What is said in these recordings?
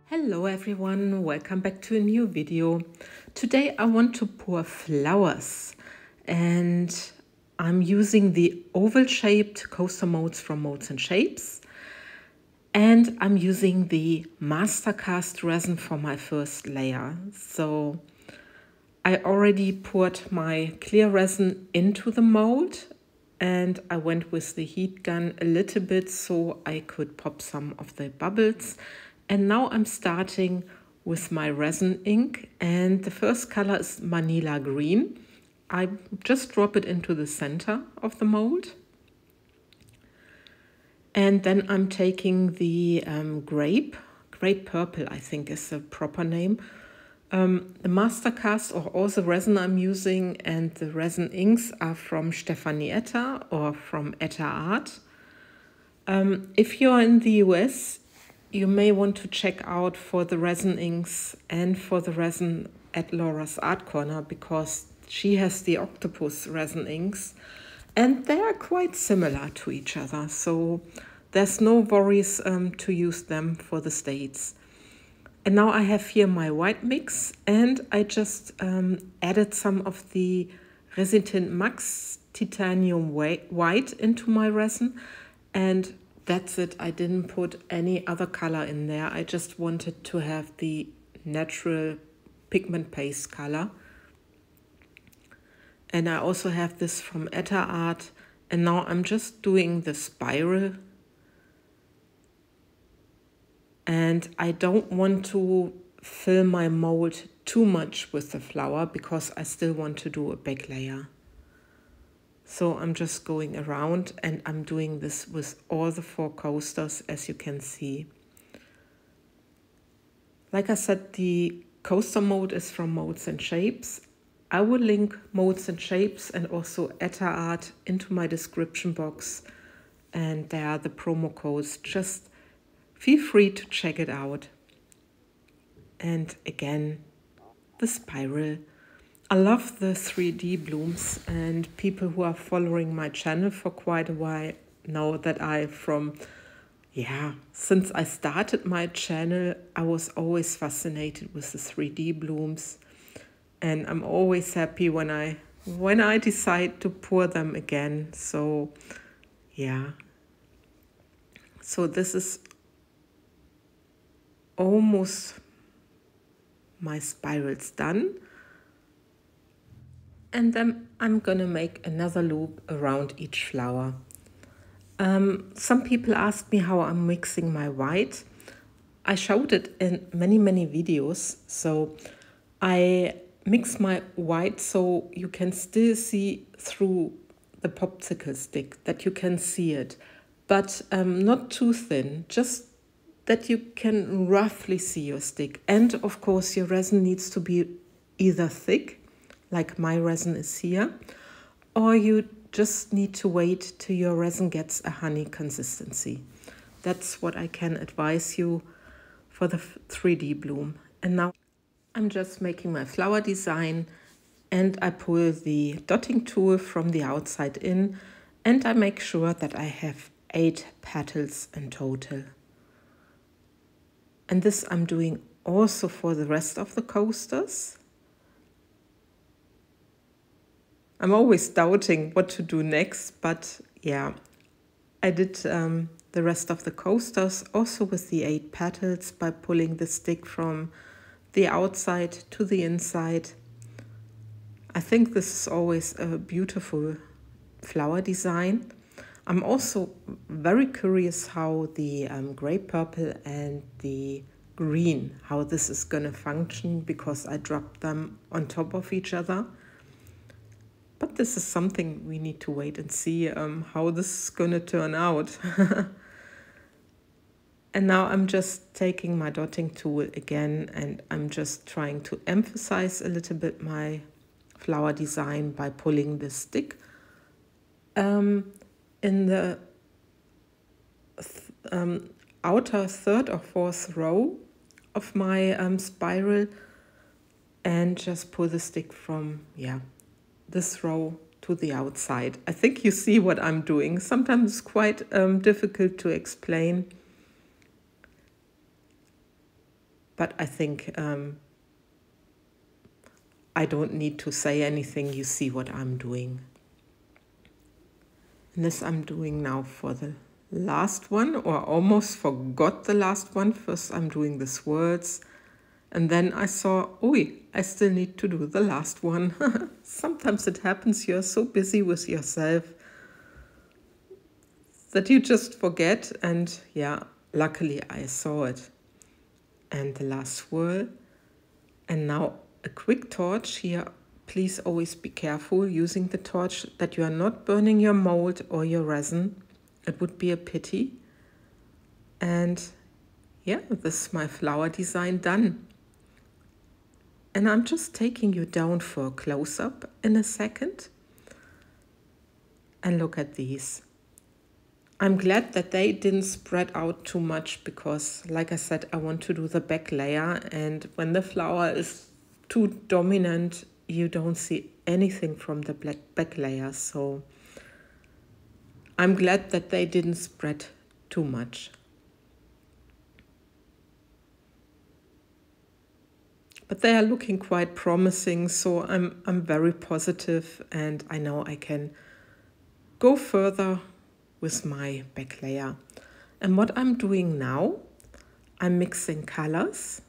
Hello everyone, welcome back to a new video. Today I want to pour flowers and I'm using the oval shaped coaster molds from MoldsandShapes and I'm using the Mastercast resin for my first layer. So I already poured my clear resin into the mold and I went with the heat gun a little bit so I could pop some of the bubbles. And now I'm starting with my resin ink, and the first color is Manila Green. I just drop it into the center of the mold. And then I'm taking the grape purple, I think is the proper name. The Mastercast or all the resin I'm using and the ResinInks are from Etter or from Etter Art. If you're in the US, you may want to check out for the ResinInks and for the resin at Laura's Art Corner because she has the octopus ResinInks and they are quite similar to each other. So there's no worries to use them for the States. And now I have here my white mix and I just added some of the ResiTint Max Titanium White into my resin, and that's it. I didn't put any other color in there. I just wanted to have the natural pigment paste color. And I also have this from Etter Art. And now I'm just doing the spiral. And I don't want to fill my mold too much with the flower because I still want to do a back layer. So I'm just going around and I'm doing this with all the 4 coasters, as you can see. Like I said, the coaster mold is from MoldsandShapes. I will link MoldsandShapes and also Etter Art into my description box. And there are the promo codes. Just feel free to check it out. And again, the spiral. I love the 3D blooms, and people who are following my channel for quite a while know that since I started my channel, I was always fascinated with the 3D blooms. And I'm always happy when I decide to pour them again. So yeah. So this is almost my spirals done. And then I'm gonna make another loop around each flower. Some people ask me how I'm mixing my white. I showed it in many videos. So I mix my white so you can still see through the popsicle stick, that you can see it. But not too thin, just that you can roughly see your stick. And of course your resin needs to be either thick, like my resin is here, or you just need to wait till your resin gets a honey consistency. That's what I can advise you for the 3D bloom. And now I'm just making my flower design and I pull the dotting tool from the outside in and I make sure that I have 8 petals in total. And this I'm doing also for the rest of the coasters. I'm always doubting what to do next, but yeah, I did the rest of the coasters also with the 8 petals by pulling the stick from the outside to the inside. I think this is always a beautiful flower design. I'm also very curious how the grape purple and the green, how this is going to function, because I dropped them on top of each other. But this is something we need to wait and see how this is going to turn out. And now I'm just taking my dotting tool again and I'm just trying to emphasize a little bit my flower design by pulling the stick in the outer 3rd or 4th row of my spiral, and just pull the stick from, this row to the outside. I think you see what I'm doing. Sometimes it's quite difficult to explain. but I think I don't need to say anything. You see what I'm doing. And this I'm doing now for the last one, or almost forgot the last one. First I'm doing the swirls, and then I saw, oh, I still need to do the last one. Sometimes it happens, you're so busy with yourself that you just forget, and yeah, luckily I saw it. And the last swirl, and now a quick torch here. Please always be careful using the torch that you are not burning your mold or your resin. It would be a pity. And yeah, this is my flower design done. And I'm just taking you down for a close-up in a second. And look at these. I'm glad that they didn't spread out too much because, like I said, I want to do the back layer, and when the flower is too dominant, you don't see anything from the back layer. So I'm glad that they didn't spread too much. But they are looking quite promising, so I'm very positive, and I know I can go further with my back layer. And what I'm doing now, I'm mixing colors.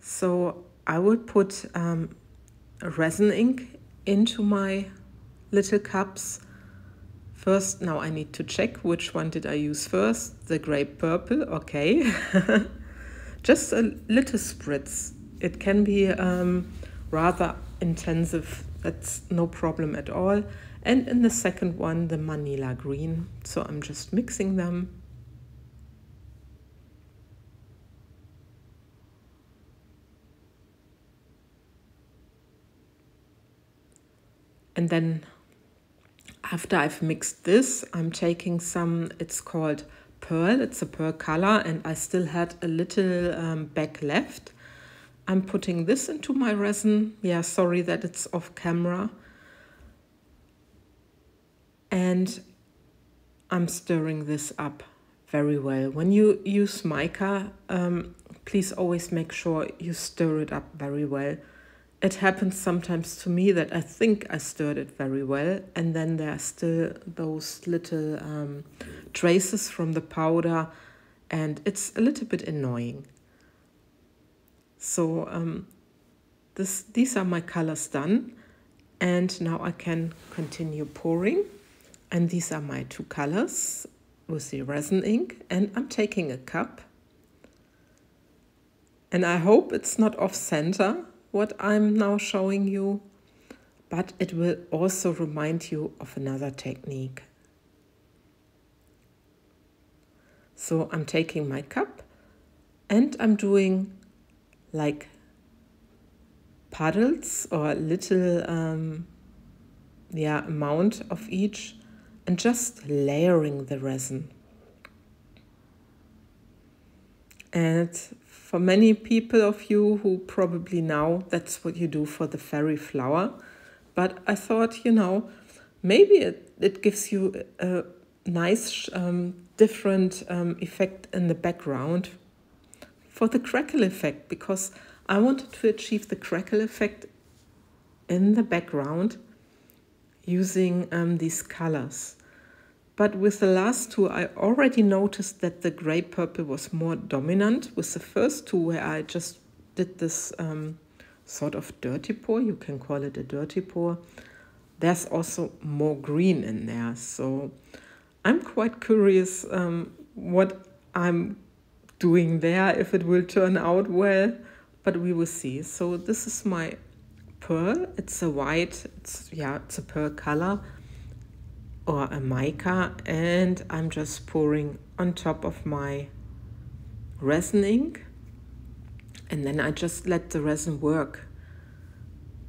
So I will put a resin ink into my little cups. First, now I need to check which one did I use first. The grape purple, okay. Just a little spritz. It can be rather intensive, that's no problem at all. And in the second one, the manila green. So I'm just mixing them. And then after I've mixed this, I'm taking some, it's called pearl, it's a pearl color, and I still had a little back left. I'm putting this into my resin. Yeah, sorry that it's off camera. And I'm stirring this up very well. When you use mica, please always make sure you stir it up very well. It happens sometimes to me that I think I stirred it very well, and then there are still those little traces from the powder, and it's a little bit annoying. So these are my colors done, and now I can continue pouring. And these are my two colors with the resin ink, and I'm taking a cup. And I hope it's not off center, what I'm now showing you, but it will also remind you of another technique. So I'm taking my cup and I'm doing like puddles or a little amount of each, and just layering the resin. And for many people of you who probably know, that's what you do for the fairy flower. But I thought, you know, maybe it gives you a nice different effect in the background for the crackle effect, because I wanted to achieve the crackle effect in the background using these colors. But with the last two, I already noticed that the grape purple was more dominant. With the first two, where I just did this sort of dirty pour, you can call it a dirty pour, there's also more green in there. So I'm quite curious what I'm doing there, if it will turn out well, but we will see. So this is my pearl. It's a white, it's a pearl color, or a mica, and I'm just pouring on top of my resin ink, and then I just let the resin work.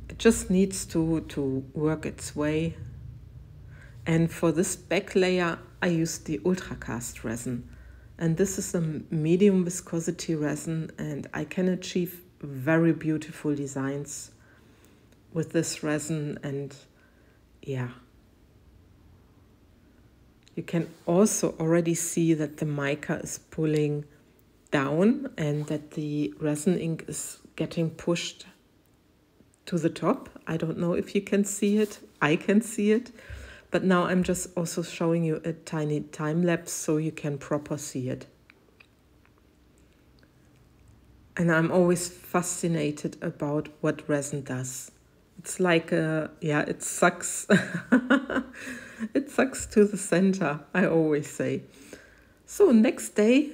It just needs to work its way. And for this back layer, I used the Ultracast resin, and this is a medium viscosity resin, and I can achieve very beautiful designs with this resin. And yeah, You can also already see that the mica is pulling down and that the resin ink is getting pushed to the top. I don't know if you can see it. I can see it. But now I'm just also showing you a tiny time lapse so you can proper see it. And I'm always fascinated about what resin does. It's like it sucks. It sucks to the center, I always say. So next day,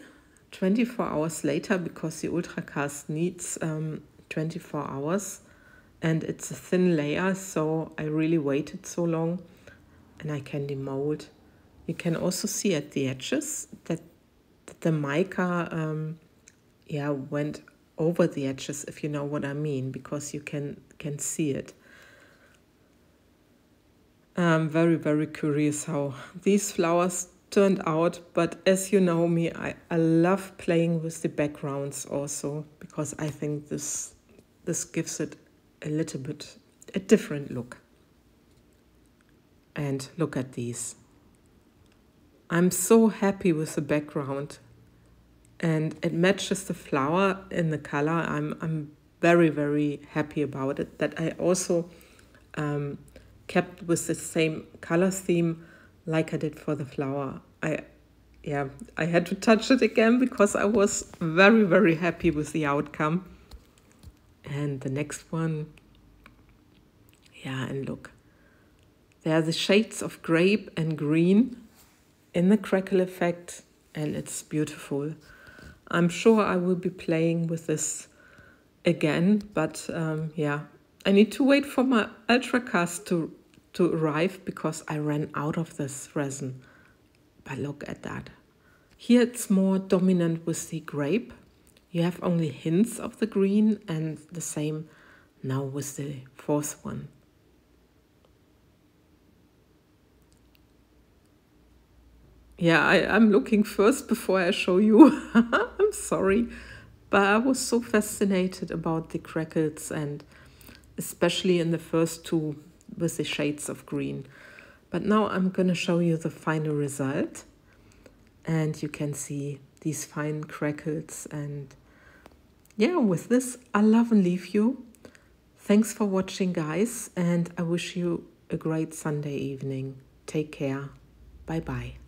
24 hours later, because the Ultracast needs 24 hours, and it's a thin layer, so I really waited so long, and I can demold. You can also see at the edges that the mica went over the edges, if you know what I mean, because you can see it. I'm very, very curious how these flowers turned out, but as you know me, I love playing with the backgrounds also, because I think this gives it a little bit a different look. And look at these. I'm so happy with the background, and it matches the flower in the color. I'm very, very happy about it, that I also kept with the same color theme like I did for the flower. I had to touch it again because I was very, very happy with the outcome. And the next one, and look. There are the shades of grape and green in the crackle effect, and it's beautiful. I'm sure I will be playing with this again, but I need to wait for my Ultracast to arrive because I ran out of this resin. But look at that. Here it's more dominant with the grape. You have only hints of the green, and the same now with the fourth one. Yeah, I'm looking first before I show you. I'm sorry, but I was so fascinated about the crackles, and especially in the first two with the shades of green. But now I'm going to show you the final result, and you can see these fine crackles. And yeah, with this, I love and leave you. Thanks for watching, guys, and I wish you a great Sunday evening. Take care. Bye-bye.